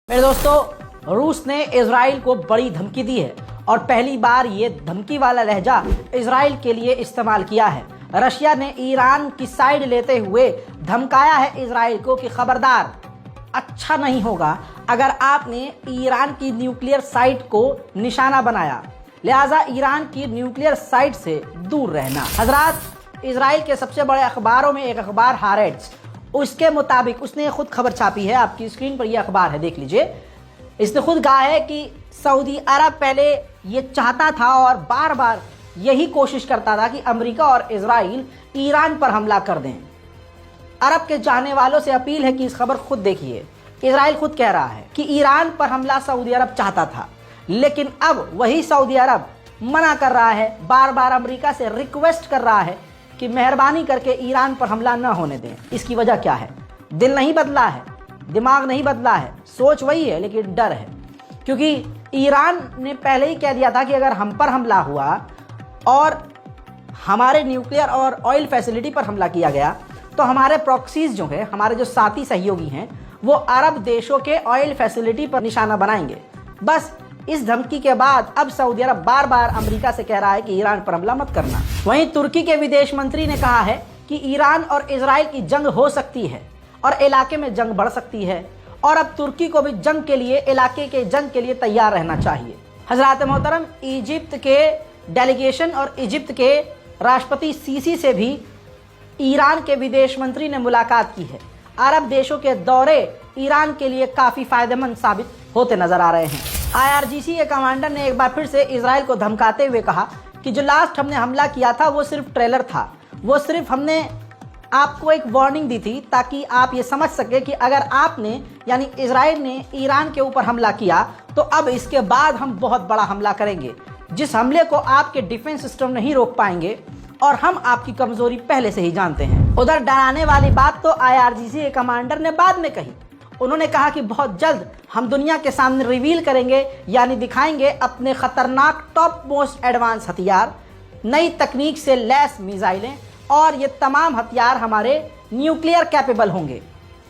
मेरे दोस्तों, रूस ने इजराइल को बड़ी धमकी दी है और पहली बार ये धमकी वाला लहजा इजराइल के लिए इस्तेमाल किया है। रशिया ने ईरान की साइड लेते हुए धमकाया है इजराइल को कि खबरदार, अच्छा नहीं होगा अगर आपने ईरान की न्यूक्लियर साइट को निशाना बनाया, लिहाजा ईरान की न्यूक्लियर साइट से दूर रहना। हजरात, इजराइल के सबसे बड़े अखबारों में एक अखबार हारेट्स, उसके मुताबिक उसने खुद खबर छापी है, आपकी स्क्रीन पर यह अखबार है, देख लीजिए। इसने खुद कहा है कि सऊदी अरब पहले ये चाहता था और बार बार यही कोशिश करता था कि अमेरिका और इजराइल ईरान पर हमला कर दें। अरब के चाहने वालों से अपील है कि इस खबर खुद देखिए। इजराइल खुद कह रहा है कि ईरान पर हमला सऊदी अरब चाहता था, लेकिन अब वही सऊदी अरब मना कर रहा है, बार बार अमेरिका से रिक्वेस्ट कर रहा है कि मेहरबानी करके ईरान पर हमला न होने दें। इसकी वजह क्या है? दिल नहीं बदला है, दिमाग नहीं बदला है, सोच वही है, लेकिन डर है। क्योंकि ईरान ने पहले ही कह दिया था कि अगर हम पर हमला हुआ और हमारे न्यूक्लियर और ऑयल फैसिलिटी पर हमला किया गया तो हमारे प्रॉक्सीज जो है, हमारे जो साथी सहयोगी हैं, वो अरब देशों के ऑयल फैसिलिटी पर निशाना बनाएंगे। बस इस धमकी के बाद अब सऊदी अरब बार बार अमेरिका से कह रहा है कि ईरान पर हमला मत करना। वहीं तुर्की के विदेश मंत्री ने कहा है कि ईरान और इजराइल की जंग हो सकती है और इलाके में जंग बढ़ सकती है और अब तुर्की को भी जंग के लिए, इलाके के जंग के लिए तैयार रहना चाहिए। हजरात मोहतरम, इजिप्ट के डेलीगेशन और इजिप्ट के राष्ट्रपति सीसी से भी ईरान के विदेश मंत्री ने मुलाकात की है। अरब देशों के दौरे ईरान के लिए काफ़ी फायदेमंद साबित होते नजर आ रहे हैं। IRGC के कमांडर ने एक बार फिर से इजराइल को धमकाते हुए कहा कि जो लास्ट हमने हमला किया था वो सिर्फ ट्रेलर था, वो सिर्फ हमने आपको एक वार्निंग दी थी ताकि आप ये समझ सके कि अगर आपने, यानी इजराइल ने ईरान के ऊपर हमला किया तो अब इसके बाद हम बहुत बड़ा हमला करेंगे, जिस हमले को आपके डिफेंस सिस्टम नहीं रोक पाएंगे और हम आपकी कमजोरी पहले से ही जानते हैं। उधर डराने वाली बात तो IRGC के कमांडर ने बाद में कही। उन्होंने कहा कि बहुत जल्द हम दुनिया के सामने रिवील करेंगे, यानी दिखाएंगे अपने खतरनाक टॉप मोस्ट एडवांस हथियार, नई तकनीक से लैस मिसाइलें, और ये तमाम हथियार हमारे न्यूक्लियर कैपेबल होंगे।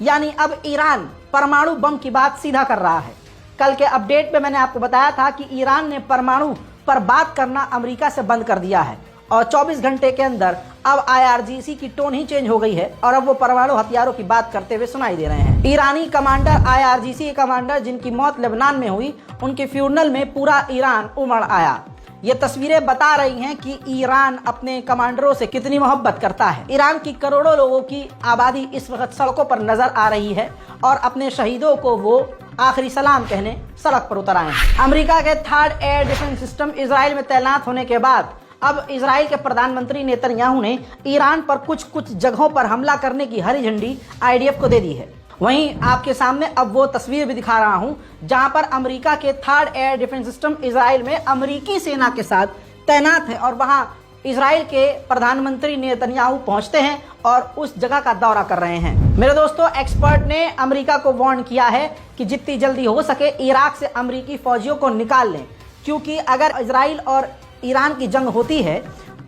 यानी अब ईरान परमाणु बम की बात सीधा कर रहा है। कल के अपडेट में मैंने आपको बताया था कि ईरान ने परमाणु पर बात करना अमेरिका से बंद कर दिया है और 24 घंटे के अंदर अब IRGC की टोन ही चेंज हो गई है और अब वो परमाणु हथियारों की बात करते हुए सुनाई दे रहे हैं। ईरानी कमांडर, IRGC के कमांडर जिनकी मौत लेबनान में हुई, उनके फ्यूनरल में पूरा ईरान उमड़ आया। ये तस्वीरें बता रही हैं कि ईरान अपने कमांडरों से कितनी मोहब्बत करता है। ईरान की करोड़ों लोगों की आबादी इस वक्त सड़कों पर नजर आ रही है और अपने शहीदों को वो आखिरी सलाम कहने सड़क पर उतर आए हैं। अमेरिका के third air defence system Israel में तैनात होने के बाद अब इजराइल के प्रधानमंत्री नेतन्याहू ने ईरान पर कुछ जगहों पर हमला करने की हरी झंडी IDF को दे दी है। वहीं आपके सामने अब वो तस्वीर भी दिखा रहा हूं जहां पर अमेरिका के third air defence system Israel में अमेरिकी सेना के साथ तैनात है और वहां इजराइल के प्रधानमंत्री नेतन्याहू पहुंचते हैं और उस जगह का दौरा कर रहे हैं। मेरे दोस्तों, एक्सपर्ट ने अमेरिका को वार्न किया है कि जितनी जल्दी हो सके इराक से अमेरिकी फौजियों को निकाल लें, क्योंकि अगर इजराइल और ईरान की जंग होती है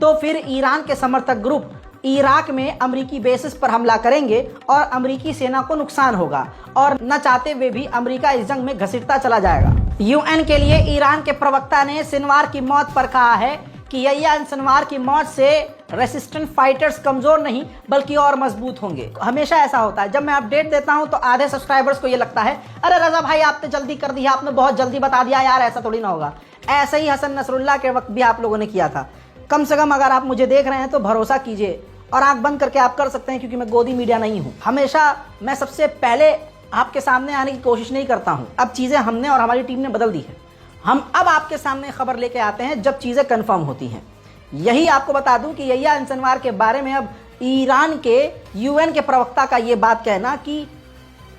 तो फिर ईरान के समर्थक ग्रुप इराक में अमेरिकी बेसिस पर हमला करेंगे और अमेरिकी सेना को नुकसान होगा और न चाहते हुए भी अमेरिका इस जंग में घसीटता चला जाएगा। UN के लिए ईरान के प्रवक्ता ने सिनवार की मौत पर कहा है कि यह्या सिनवार की मौत से रेसिस्टेंट फाइटर्स कमजोर नहीं बल्कि और मजबूत होंगे। हमेशा ऐसा होता है, जब मैं अपडेट देता हूं तो आधे सब्सक्राइबर्स को ये लगता है अरे रजा भाई आपने जल्दी कर दिया, आपने बहुत जल्दी बता दिया यार, ऐसा थोड़ी ना होगा। ऐसा ही हसन नसरुल्लाह के वक्त भी आप लोगों ने किया था। कम से कम अगर आप मुझे देख रहे हैं तो भरोसा कीजिए और आंख बंद करके आप कर सकते हैं, क्योंकि मैं गोदी मीडिया नहीं हूं। हमेशा मैं सबसे पहले आपके सामने आने की कोशिश नहीं करता हूं। अब चीजें हमने और हमारी टीम ने बदल दी है। हम अब आपके सामने खबर लेके आते हैं जब चीजें कंफर्म होती हैं। यही आपको बता दूं कि यह्या सिनवार के बारे में अब ईरान के UN के प्रवक्ता का ये बात कहना कि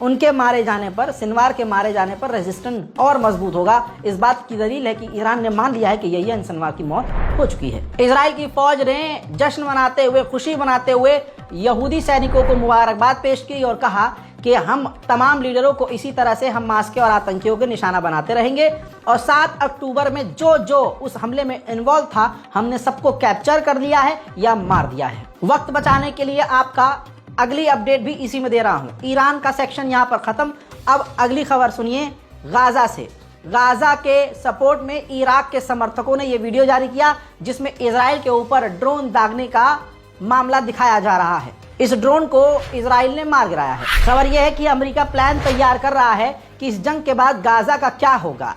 उनके मारे जाने पर, सिनवार के मारे जाने पर रेजिस्टेंस और मजबूत होगा, इस बात की दलील है कि ईरान ने मान लिया है कि यह्या सिनवार की मौत हो चुकी है। इजराइल की फौज ने जश्न मनाते हुए, खुशी मनाते हुए यहूदी सैनिकों को मुबारकबाद पेश की और कहा कि हम तमाम लीडरों को इसी तरह से हमास के और आतंकियों के निशाना बनाते रहेंगे और 7 अक्टूबर में जो जो उस हमले में इन्वॉल्व था हमने सबको कैप्चर कर लिया है या मार दिया है। वक्त बचाने के लिए आपका अगली अपडेट भी इसी में दे रहा हूं। ईरान का सेक्शन यहां पर खत्म अब अगली खबर सुनिए गाजा से। गाजा के सपोर्ट में इराक के समर्थकों ने यह वीडियो जारी किया जिसमें इजराइल के ऊपर ड्रोन दागने का मामला दिखाया जा रहा है। इस ड्रोन को इजराइल ने मार गिराया है। खबर यह है कि अमेरिका प्लान तैयार कर रहा है कि इस जंग के बाद गाजा का क्या होगा,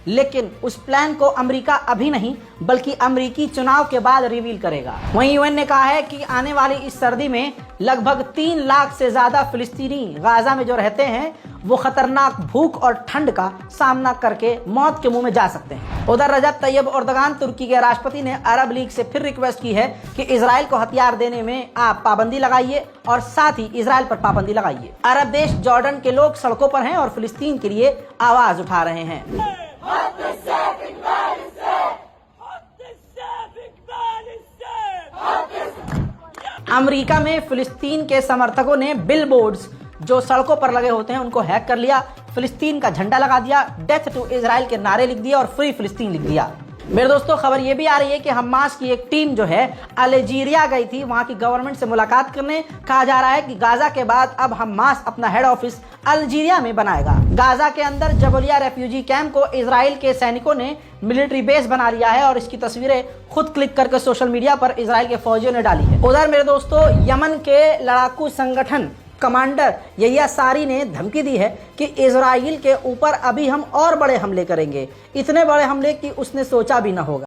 लेकिन उस प्लान को अमेरिका अभी नहीं बल्कि अमेरिकी चुनाव के बाद रिवील करेगा। वहीं यूएन ने कहा है कि आने वाली इस सर्दी में लगभग 3 लाख से ज्यादा फिलिस्तीनी गाजा में जो रहते हैं वो खतरनाक भूख और ठंड का सामना करके मौत के मुंह में जा सकते हैं। उधर रजब तैयब एर्दोगान तुर्की के राष्ट्रपति ने अरब लीग से फिर रिक्वेस्ट की है कि इजराइल को हथियार देने में आप पाबंदी लगाइए और साथ ही इजराइल पर पाबंदी लगाइए। अरब देश जॉर्डन के लोग सड़कों पर हैं और फिलिस्तीन के लिए आवाज उठा रहे हैं। अमेरिका में फिलिस्तीन के समर्थकों ने बिलबोर्ड्स जो सड़कों पर लगे होते हैं उनको हैक कर लिया, फिलिस्तीन का झंडा लगा दिया, डेथ टू इजराइल के नारे लिख दिए और फ्री फिलिस्तीन लिख दिया। मेरे दोस्तों, खबर ये भी आ रही है कि हमास की एक टीम जो है अल्जीरिया गई थी वहां की गवर्नमेंट से मुलाकात करने। कहा जा रहा है कि गाजा के बाद अब हमास अपना हेड ऑफिस अल्जीरिया में बनाएगा। गाजा के अंदर जबलिया रेफ्यूजी कैंप को इजराइल के सैनिकों ने मिलिट्री बेस बना लिया है और इसकी तस्वीरें खुद क्लिक करके सोशल मीडिया पर इजराइल के फौजियों ने डाली है। उधर मेरे दोस्तों, यमन के लड़ाकू संगठन कमांडर यहिया सारी ने धमकी दी है कि इजराइल के ऊपर अभी हम और बड़े हमले करेंगे, इतने बड़े हमले कि उसने सोचा भी ना होगा।